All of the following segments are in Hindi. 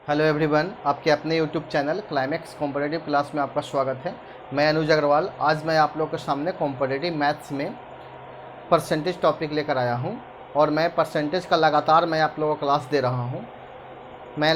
हेलो एवरीवन, आपके अपने YouTube channel climax competitive class में आपका स्वागत है। मैं अनुज अग्रवाल। आज मैं आप लोगों के सामने कॉम्पिटिटिव मैथ्स में परसेंटेज टॉपिक लेकर आया हूं और मैं परसेंटेज का लगातार आप लोगों को क्लास दे रहा हूं। मैं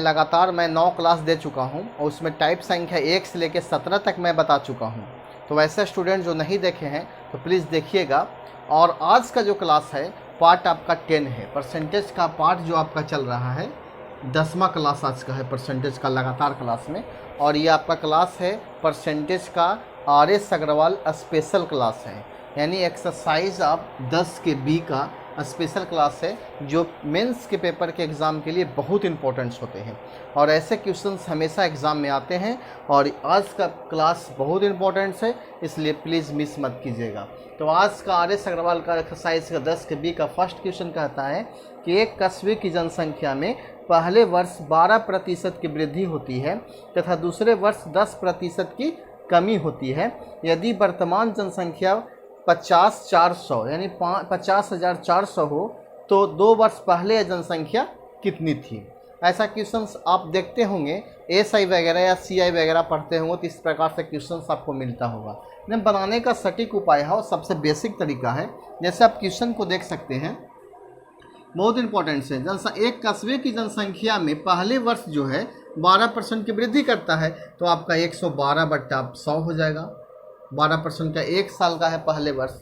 9 क्लास दे चुका हूं और उसमें टाइप संख्या 1 से लेकर 17 तक मैं बता चुका हूं। तो वैसे स्टूडेंट जो नहीं देखे हैं तो प्लीज़ देखिएगा। और आज का जो क्लास है पार्ट आपका 10 है। परसेंटेज का पार्ट जो आपका चल रहा है 10वां क्लास आज का है परसेंटेज का लगातार क्लास में। और ये आपका क्लास है परसेंटेज का RS अग्रवाल स्पेशल क्लास है, यानी एक्सरसाइज आप 10 के बी का स्पेशल क्लास है जो मेंस के पेपर के एग्ज़ाम के लिए बहुत इंपॉर्टेंट्स होते हैं और ऐसे क्वेश्चंस हमेशा एग्ज़ाम में आते हैं। और आज का क्लास बहुत इंपॉर्टेंट्स है, इसलिए प्लीज़ मिस मत कीजिएगा। तो आज का RS अग्रवाल का एक्सरसाइज का 10 के बी का फर्स्ट क्वेश्चन कहता है कि एक कस्बे की जनसंख्या में पहले वर्ष 12% की वृद्धि होती है तथा दूसरे वर्ष 10% की कमी होती है। यदि वर्तमान जनसंख्या 50,400 यानी 50,400 हो तो 2 वर्ष पहले यह जनसंख्या कितनी थी। ऐसा क्वेश्चंस आप देखते होंगे, SI वगैरह या CI वगैरह पढ़ते होंगे तो इस प्रकार से क्वेश्चंस आपको मिलता होगा। लेकिन बनाने का सटीक उपाय है और सबसे बेसिक तरीका है। जैसे आप क्वेश्चन को देख सकते हैं, बहुत इंपॉर्टेंट है। एक कस्बे की जनसंख्या में पहले वर्ष जो है 12% की वृद्धि करता है तो आपका 112/100 हो जाएगा। 12% का 1 साल का है पहले वर्ष।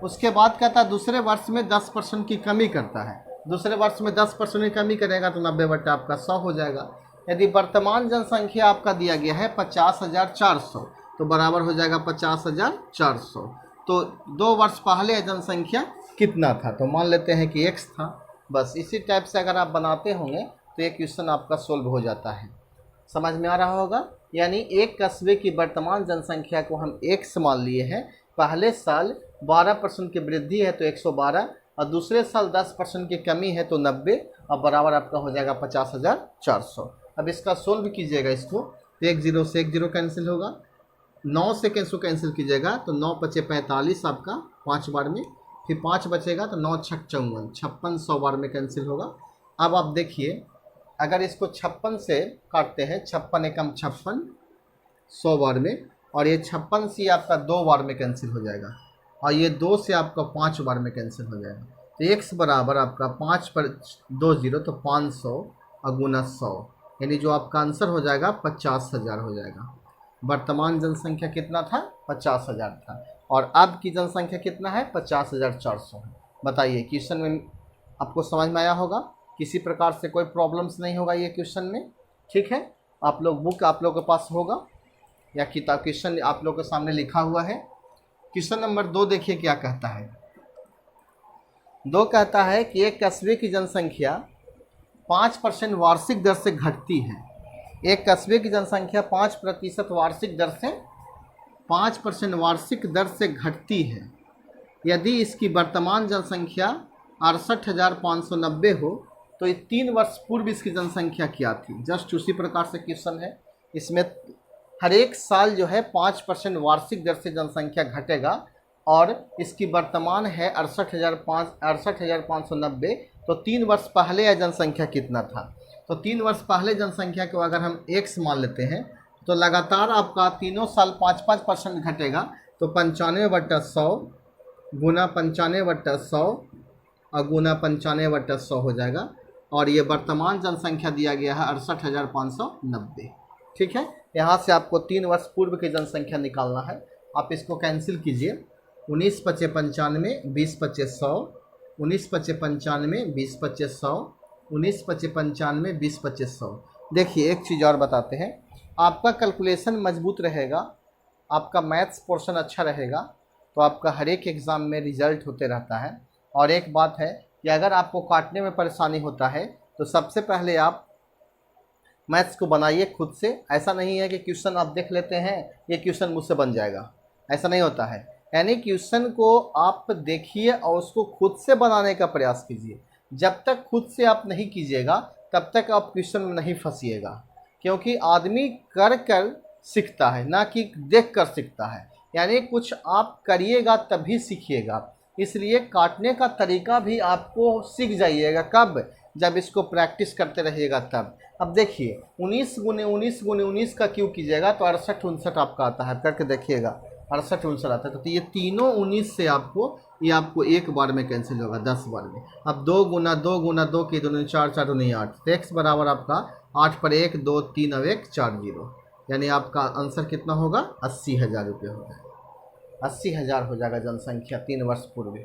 उसके बाद कहता है दूसरे वर्ष में 10% की कमी करता है। दूसरे वर्ष में 10% की कमी करेगा तो 90/100 हो जाएगा। यदि वर्तमान जनसंख्या आपका दिया गया है 50,400 तो बराबर हो जाएगा 50,400। तो 2 वर्ष पहले जनसंख्या कितना था, तो मान लेते हैं कि x था। बस इसी टाइप से अगर आप बनाते होंगे तो ये क्वेश्चन आपका सोल्व हो जाता है। समझ में आ रहा होगा। यानी एक कस्बे की वर्तमान जनसंख्या को हम x मान लिए हैं। पहले साल 12% की वृद्धि है तो 112 और दूसरे साल 10% की कमी है तो 90 और बराबर आपका हो जाएगा 50,400। अब इसका सोल्व कीजिएगा इसको तो 1 0 से 1 0 कैंसिल होगा, 9 से कैंसिल कीजिएगा तो 9 × 5 = 45 आपका 5 बार में, फिर 5 बचेगा तो 9 × 6 = 54, 56 100 बार में कैंसिल होगा। अब आप देखिए, अगर इसको 56 से काटते हैं, 56 एकम 56 100 बार में, और ये 56 से आपका 2 बार में कैंसिल हो जाएगा और ये 2 से आपका 5 बार में कैंसिल हो जाएगा। तो x बराबर आपका 5 पर 2 0 तो 500 और गुना 100, यानी जो आपका आंसर हो जाएगा 50,000 हो जाएगा। वर्तमान जनसंख्या कितना था? 50,000 था और अब की जनसंख्या कितना है? 50,400 है। बताइए क्वेश्चन में आपको समझ में आया होगा, किसी प्रकार से कोई प्रॉब्लम्स नहीं होगा ये क्वेश्चन में। ठीक है, आप लोग बुक आप लोगों के पास होगा या किताब, क्वेश्चन आप लोग के सामने लिखा हुआ है। क्वेश्चन नंबर 2 देखिए क्या कहता है। 2 कहता है कि एक कस्बे की जनसंख्या 5% वार्षिक दर से घटती है। एक कस्बे की जनसंख्या 5% वार्षिक दर से 5% वार्षिक दर से घटती है। यदि इसकी वर्तमान जनसंख्या 68,590 हो तो 3 वर्ष पूर्व इसकी जनसंख्या क्या थी। जस्ट उसी प्रकार से क्वेश्चन है। इसमें हर एक साल जो है 5% वार्षिक दर से जनसंख्या घटेगा और इसकी वर्तमान है 68,590, तो 3 वर्ष पहले यह जनसंख्या कितना था। तो 3 वर्ष पहले जनसंख्या को अगर हम x मान लेते हैं तो लगातार आपका तीनों साल 5% घटेगा तो 95/100 गुना 95/100 और गुना 95/100 हो जाएगा। और ये वर्तमान जनसंख्या दिया गया है 68,590। ठीक है, यहाँ से आपको 3 वर्ष पूर्व की जनसंख्या निकालना है। आप इसको कैंसिल कीजिए। 19 × 5 = 95, 20 × 5 = 100, 19 × 5 = 95, 20 × 5 = 100, 19 × 5 = 95, 20 × 5 = 100। देखिए एक चीज़ और बताते हैं, आपका कैलकुलेशन मजबूत रहेगा, आपका मैथ्स पोर्शन अच्छा रहेगा तो आपका हर एक एग्ज़ाम में रिजल्ट होते रहता है। और एक बात है कि अगर आपको काटने में परेशानी होता है तो सबसे पहले आप मैथ्स को बनाइए खुद से। ऐसा नहीं है कि क्वेश्चन आप देख लेते हैं ये क्वेश्चन मुझसे बन जाएगा, ऐसा नहीं होता है। यानी क्वेश्चन को आप देखिए और उसको खुद से बनाने का प्रयास कीजिए। जब तक खुद से आप नहीं कीजिएगा तब तक आप क्वेश्चन में नहीं फंसिएगा, क्योंकि आदमी कर कर सीखता है ना कि देख कर सीखता है। यानी कुछ आप करिएगा तभी सीखिएगा। इसलिए काटने का तरीका भी आपको सीख जाइएगा। कब? जब इसको प्रैक्टिस करते रहिएगा तब। अब देखिए 19 गुने 19 गुने 19 का क्यों कीजिएगा तो 68 69 आपका आता है, करके देखिएगा 68 69 आता है। तो ये तीनों 19 से आपको ये आपको एक बार में कैंसिल होगा 10 बार में। अब 2 गुना 2 गुना 2 की 2 4 4 2 8, तो एक्स बराबर आपका 8 पर 1 2 3 अब 1 4 0, यानी आपका आंसर कितना होगा 80,000 रुपये हो जाएगा। 80,000 हो जाएगा जनसंख्या 3 वर्ष पूर्व।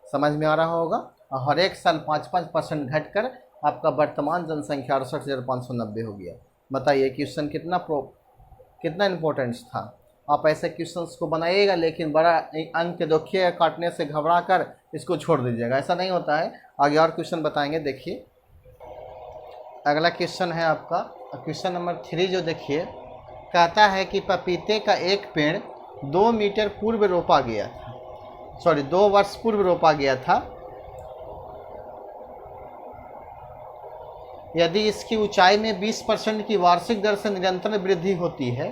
समझ में आ रहा होगा। और हर एक साल 5-5% घट कर आपका वर्तमान जनसंख्या 68,590 हो गया। बताइए क्वेश्चन कितना इम्पोर्टेंस था। आप ऐसे क्वेश्चंस को बनाइएगा, लेकिन बड़ा अंक देखिएगा, काटने से घबरा कर इसको छोड़ दीजिएगा, ऐसा नहीं होता है। आगे और क्वेश्चन बताएंगे। देखिए अगला क्वेश्चन है आपका क्वेश्चन नंबर 3 जो देखिए कहता है कि पपीते का एक पेड़ 2 मीटर पूर्व रोपा गया था, 2 वर्ष पूर्व रोपा गया था। यदि इसकी ऊंचाई में 20% की वार्षिक दर से निरंतर वृद्धि होती है,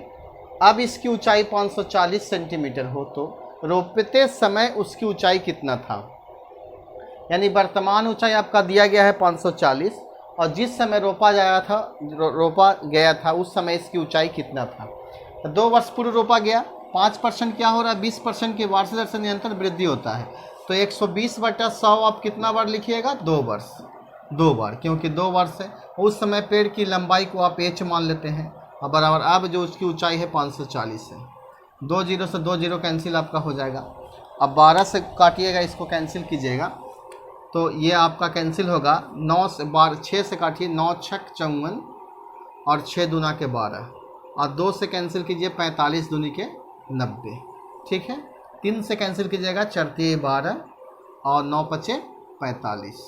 अब इसकी ऊंचाई 540 सेंटीमीटर हो, तो रोपते समय उसकी ऊंचाई कितना था। यानी वर्तमान ऊंचाई आपका दिया गया है 540, और जिस समय रोपा गया था उस समय इसकी ऊंचाई कितना था। तो 2 वर्ष पूर्व रोपा गया, 5% क्या हो रहा है 20% की वार्षिक दर से निरंतर वृद्धि होता है, तो 120/100 आप कितना बार लिखिएगा 2 वर्ष, 2 बार, क्योंकि 2 वर्ष है। उस समय पेड़ की लंबाई को आप h मान लेते हैं, और बराबर अब जो उसकी ऊंचाई है 540 है। 2 0 से 2 0 कैंसिल आपका हो जाएगा। अब 12 से काटिएगा, इसको कैंसिल कीजिएगा तो ये आपका कैंसिल होगा। 9 से 6 से काटिए, 9 6 54 और 6 दूना के 12, और 2 से कैंसिल कीजिए 45 दूनी के 90, ठीक है। 3 से कैंसिल कीजिएगा 4 3 12 और 9 5 45,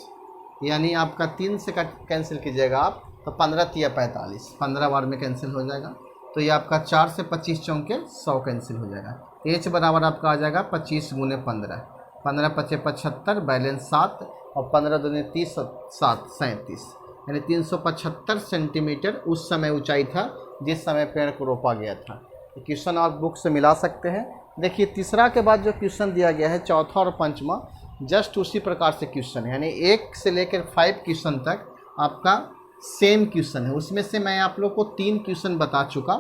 यानी आपका 3 से कैंसिल कीजिएगा आप तो 15 3 45, 15 बार में कैंसिल हो जाएगा। तो ये आपका 4 से 25 चौके 100 कैंसिल हो जाएगा। h बराबर आपका आ जाएगा 25 गुने 15, 15 5 75, बैलेंस 7, और 15 दूनी 30 7 37, यानी 375 सेंटीमीटर उस समय ऊंचाई था जिस समय पेड़ को रोपा गया था। ये क्वेश्चन आप बुक से मिला सकते हैं। देखिए तीसरा के बाद जो क्वेश्चन दिया गया है चौथा और पंचमा जस्ट उसी प्रकार से क्वेश्चन है, यानी 1 से लेकर 5 क्वेश्चन तक आपका सेम क्वेश्चन है। उसमें से मैं आप लोग को 3 क्वेश्चन बता चुका,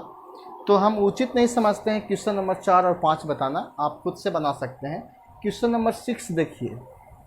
तो हम उचित नहीं समझते हैं क्वेश्चन नंबर 4 और 5 बताना, आप खुद से बना सकते हैं। क्वेश्चन नंबर 6 देखिए,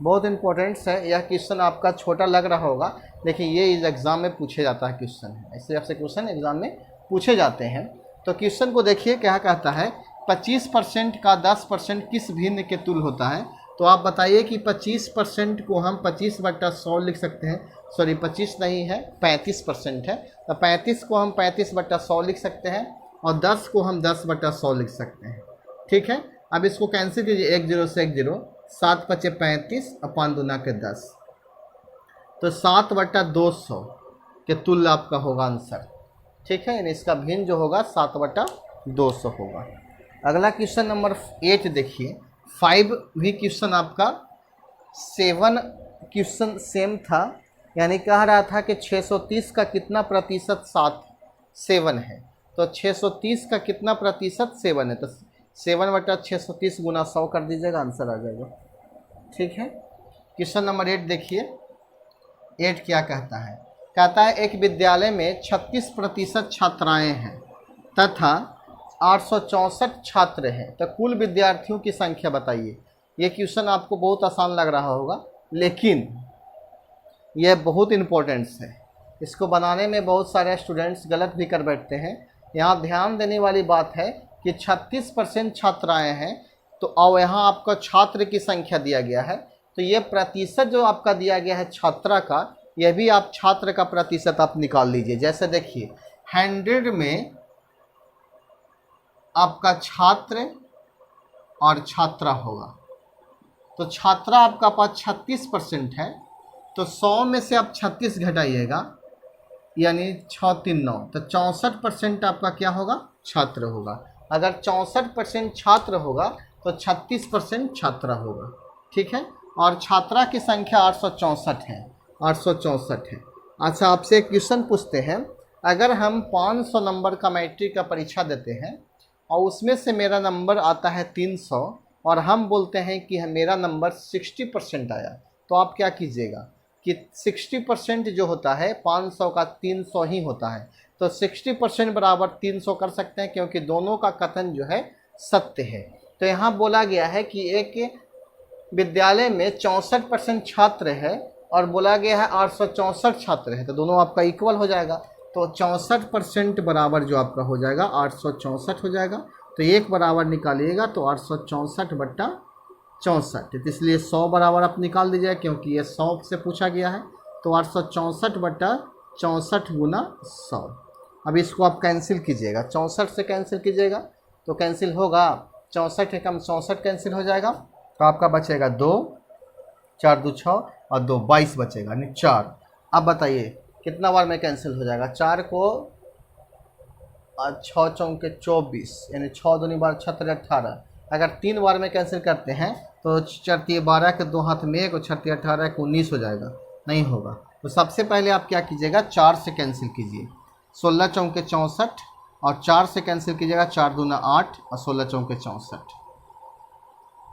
बहुत इंपॉर्टेंट है। यह क्वेश्चन आपका छोटा लग रहा होगा, लेकिन ये इस एग्ज़ाम में पूछे जाता है क्वेश्चन है, ऐसे आपसे क्वेश्चन एग्ज़ाम में पूछे जाते हैं। तो क्वेश्चन को देखिए क्या कहता है, 25% का 10% किस भिन्न के तुल्य होता है। तो आप बताइए कि 25% को हम 25/100 लिख सकते हैं, 25 नहीं है 35% है, तो 35 को हम 35/100 लिख सकते हैं, और 10 को हम 10/100 लिख सकते हैं, ठीक है। अब इसको कैंसिल कीजिए, 1 0 से 1 0, 7 5 35 अपान दूना के 10, तो 7/200 के तुल्य आपका होगा आंसर, ठीक है। यानी इसका भिन्न जो होगा 7/200 होगा। अगला क्वेश्चन नंबर 8 देखिए, 5 भी क्वेश्चन आपका 7 क्वेश्चन सेम था, यानी कह रहा था कि 630 का कितना प्रतिशत 7 है, तो 630 का कितना प्रतिशत 7 है, तो 7/630 गुना 100 कर दीजिएगा, आंसर आ जाएगा, ठीक है। क्वेश्चन नंबर 8 देखिए, 8 क्या कहता है, कहता है एक विद्यालय में 36% छात्राएं हैं तथा 864 छात्र हैं, तो कुल विद्यार्थियों की संख्या बताइए। ये क्वेश्चन आपको बहुत आसान लग रहा होगा, लेकिन यह बहुत इम्पोर्टेंट है। इसको बनाने में बहुत सारे स्टूडेंट्स गलत भी कर बैठते हैं। यहाँ ध्यान देने वाली बात है कि 36% छात्राएं हैं, तो और यहाँ आपका छात्र की संख्या दिया गया है, तो ये प्रतिशत जो आपका दिया गया है छात्रा का, यह भी आप छात्र का प्रतिशत आप निकाल लीजिए। जैसे देखिए 100 में आपका छात्र और छात्रा होगा, तो छात्रा आपका पास 36% है, तो 100 में से आप 36 घटाइएगा, यानी 6 3 9, तो 64% आपका क्या होगा छात्र होगा। अगर 64% छात्र होगा तो 36% छात्रा होगा, ठीक है। और छात्रा की संख्या 864 है, 864 है। अच्छा आपसे एक क्वेश्चन पूछते हैं, अगर हम 500 नंबर का मैट्रिक का परीक्षा देते हैं और उसमें से मेरा नंबर आता है 300 और हम बोलते हैं कि मेरा नंबर 60% आया, तो आप क्या कीजिएगा। कि 60% जो होता है 500 का 300 ही होता है, तो 60% बराबर 300 कर सकते हैं क्योंकि दोनों का कथन जो है सत्य है। तो यहाँ बोला गया है कि एक विद्यालय में 64% छात्र है और बोला गया है 864 छात्र है, तो दोनों आपका इक्वल हो जाएगा। तो 64% बराबर जो आपका हो जाएगा 864 हो जाएगा। तो एक बराबर निकालिएगा तो 864 बट्टा 64, तो इसलिए 100 बराबर आप निकाल दीजिए क्योंकि ये 100 से पूछा गया है। तो 864 बट्टा 64 गुना 100। अब इसको आप कैंसिल कीजिएगा, 64 से कैंसिल कीजिएगा तो कैंसिल होगा, 64 एकम 64 कैंसिल हो जाएगा, तो आपका बचेगा 2, 4 2 6 और 2 22 बचेगा, यानी 4। अब बताइए कितना बार में कैंसिल हो जाएगा? 4 को 6 चौके 24, यानी 6 दूनी बार 6 18। अगर 3 बार में कैंसिल करते हैं तो 4 12 के 2 हाथ में 1 और 6 18 को 19 हो जाएगा, नहीं होगा। तो सबसे पहले आप क्या कीजिएगा, 4 से कैंसिल कीजिए, 16 चौके 64 और 4 से कैंसिल कीजिएगा, 4 दूना 8 और 16 चौके 64,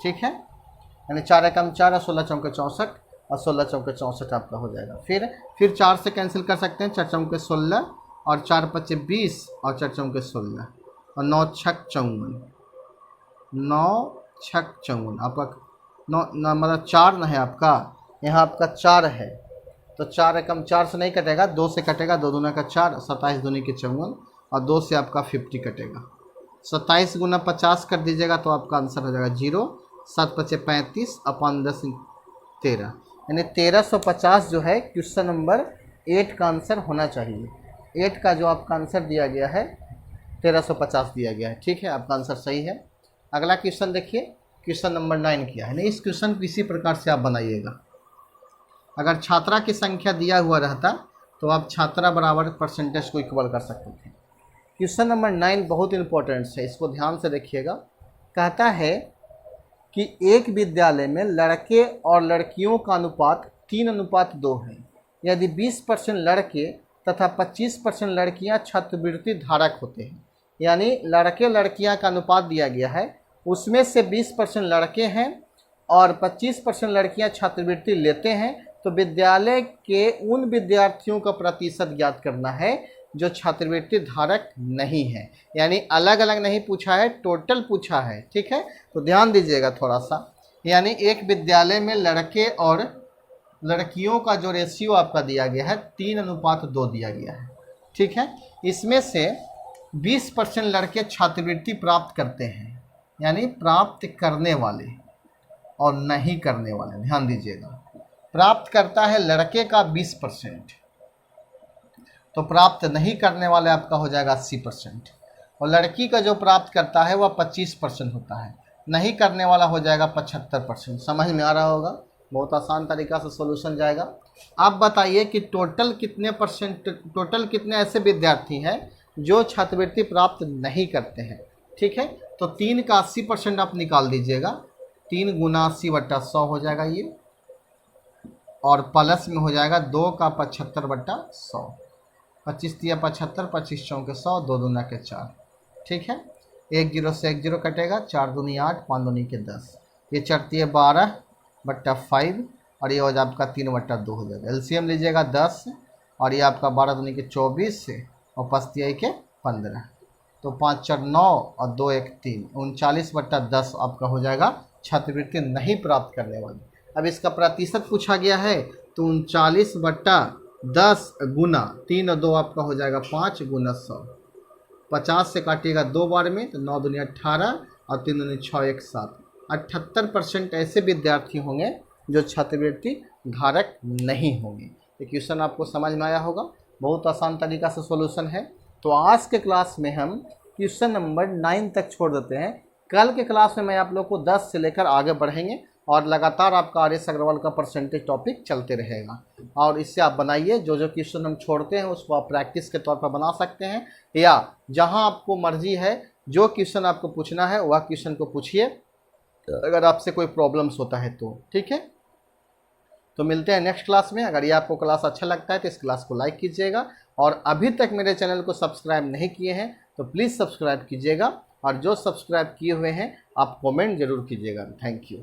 ठीक है। यानी 4 एकम 4 और 16 चौके 64 और 16 चौके 64 आपका हो जाएगा। फिर 4 से कैंसिल कर सकते हैं, 4 चौके 16 और 4 पच्चे 20 और 4 चौके 16 और 9 छक 54, 9 छक 54 आपका 9 मतलब 4 न है आपका, यहाँ आपका 4 है। तो 4 एकम 4 से नहीं कटेगा, 2 से कटेगा, 2 दूना का 4, 27 दूनी के 54 और 2 से आपका 50 कटेगा। 27 गुना 50 कर दीजिएगा तो आपका आंसर हो जाएगा 0, 7 पच्चे 35 अपन 10 13, यानी 1350 जो है क्वेश्चन नंबर 8 का आंसर होना चाहिए। 8 का जो आपका आंसर दिया गया है 1350 दिया गया है, ठीक है, आपका आंसर सही है। अगला क्वेश्चन देखिए, क्वेश्चन नंबर 9 क्या है। इस क्वेश्चन को इसी प्रकार से आप बनाइएगा। अगर छात्रा की संख्या दिया हुआ रहता तो आप छात्रा बराबर परसेंटेज को इक्वल कर सकते थे। क्वेश्चन नंबर 9 बहुत इंपॉर्टेंट है, इसको ध्यान से देखिएगा। कहता है कि एक विद्यालय में लड़के और लड़कियों का अनुपात 3:2 है। यदि 20% लड़के तथा 25% लड़कियां छात्रवृत्ति धारक होते हैं, यानी लड़के लड़कियां का अनुपात दिया गया है, उसमें से 20% लड़के हैं और 25% लड़कियां छात्रवृत्ति लेते हैं, तो विद्यालय के उन विद्यार्थियों का प्रतिशत ज्ञात करना है जो छात्रवृत्ति धारक नहीं है। यानी अलग अलग नहीं पूछा है, टोटल पूछा है, ठीक है। तो ध्यान दीजिएगा थोड़ा सा, यानी एक विद्यालय में लड़के और लड़कियों का जो रेशियो आपका दिया गया है 3:2 दिया गया है, ठीक है। इसमें से 20% लड़के छात्रवृत्ति प्राप्त करते हैं, यानी प्राप्त करने वाले और नहीं करने वाले। ध्यान दीजिएगा, प्राप्त करता है लड़के का 20%, तो प्राप्त नहीं करने वाले आपका हो जाएगा 80%, और लड़की का जो प्राप्त करता है वह 25% होता है, नहीं करने वाला हो जाएगा 75%। समझ में आ रहा होगा, बहुत आसान तरीका से सॉल्यूशन जाएगा। आप बताइए कि टोटल कितने ऐसे विद्यार्थी हैं जो छात्रवृत्ति प्राप्त नहीं करते हैं, ठीक है। तो 3 का 80% आप निकाल दीजिएगा, 3 गुना 80 बट्टा 100 हो जाएगा ये, और प्लस में हो जाएगा 2 का 75 बट्टा 100, 25 तिया 75, 25 चौके 100, 2 दूना के 4, ठीक है। 1 0 से 1 0 कटेगा, 4 दूनी 8, 5 दूनी के 10, ये 4 तिया 12 बट्टा 5 और ये हो जाए आपका 3 बट्टा 2 हो जाएगा। एलसीएम लीजिएगा 10 और ये आपका 12 दूनी के 24 से और 5 तिया के 15, तो 5 4 9 और 2 1 3, 39 बट्टा 10 आपका हो जाएगा छात्रवृत्ति नहीं प्राप्त करने वाले। अब इसका प्रतिशत पूछा गया है, तो 39 बट्टा 10 गुना 3 और 2 आपका हो जाएगा 5 गुना 100, 50 से काटिएगा 2 बार में, तो 9 दूनी 18 और 3 दूनी 6 1 7, 78% ऐसे विद्यार्थी होंगे जो छात्रवृत्ति धारक नहीं होंगे। ये क्वेश्चन आपको समझ में आया होगा, बहुत आसान तरीका से सॉल्यूशन है। तो आज के क्लास में हम क्वेश्चन नंबर 9 तक छोड़ देते हैं। कल के क्लास में मैं आप लोग को 10 से लेकर आगे बढ़ेंगे और लगातार आपका आर.एस. अग्रवाल का परसेंटेज टॉपिक चलते रहेगा, और इससे आप बनाइए। जो जो क्वेश्चन हम छोड़ते हैं उसको आप प्रैक्टिस के तौर पर बना सकते हैं, या जहां आपको मर्जी है जो क्वेश्चन आपको पूछना है वह क्वेश्चन को पूछिए, अगर आपसे कोई प्रॉब्लम्स होता है तो, ठीक है। तो मिलते हैं नेक्स्ट क्लास में। अगर ये आपको क्लास अच्छा लगता है तो इस क्लास को लाइक कीजिएगा, और अभी तक मेरे चैनल को सब्सक्राइब नहीं किए हैं तो प्लीज़ सब्सक्राइब कीजिएगा, और जो सब्सक्राइब किए हुए हैं आप कमेंट जरूर कीजिएगा। Thank you.